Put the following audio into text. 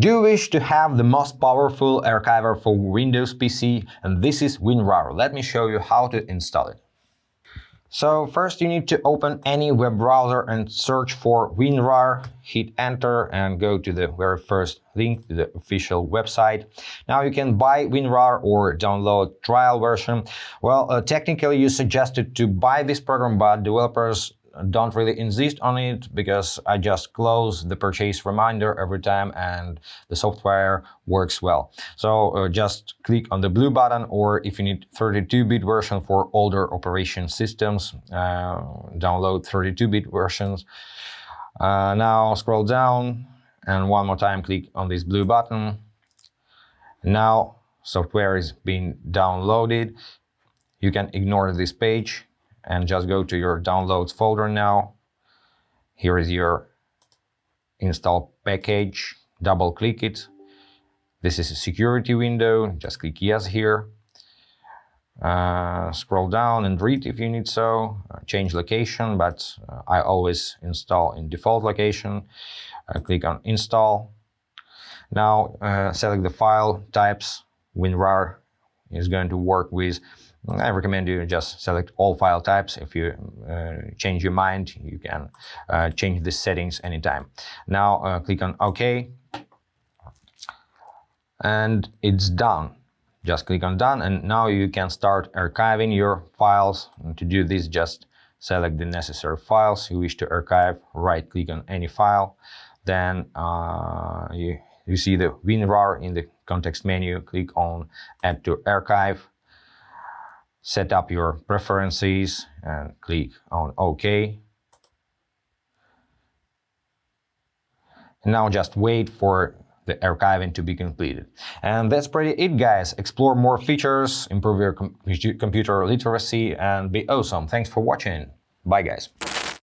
Do you wish to have the most powerful archiver for Windows PC? And this is WinRAR. Let me show you how to install it. So first you need to open any web browser and search for WinRAR, hit enter and go to the very first link to the official website. Now you can buy WinRAR or download trial version. Well, technically you suggested to buy this program, but developers don't really insist on it because I just close the purchase reminder every time and the software works well. So just click on the blue button, or if you need 32-bit version for older operation systems, download 32-bit versions. Now scroll down and one more time click on this blue button. Now software is being downloaded. You can ignore this page and just go to your downloads folder now. Here is your install package. Double click it. This is a security window. Just click yes here. Scroll down and read if you need so. Change location, but I always install in default location. Click on install. Now select the file types. WinRAR is going to work with. I recommend you just select all file types. If you change your mind, you can change the settings anytime. Now click on OK. And it's done. Just click on done and now you can start archiving your files. And to do this, just select the necessary files you wish to archive. Right click on any file. Then you see the WinRAR in the context menu. Click on Add to Archive. Set up your preferences and click on OK. And now just wait for the archiving to be completed. And that's pretty it, guys. Explore more features, improve your computer literacy, and be awesome. Thanks for watching. Bye, guys.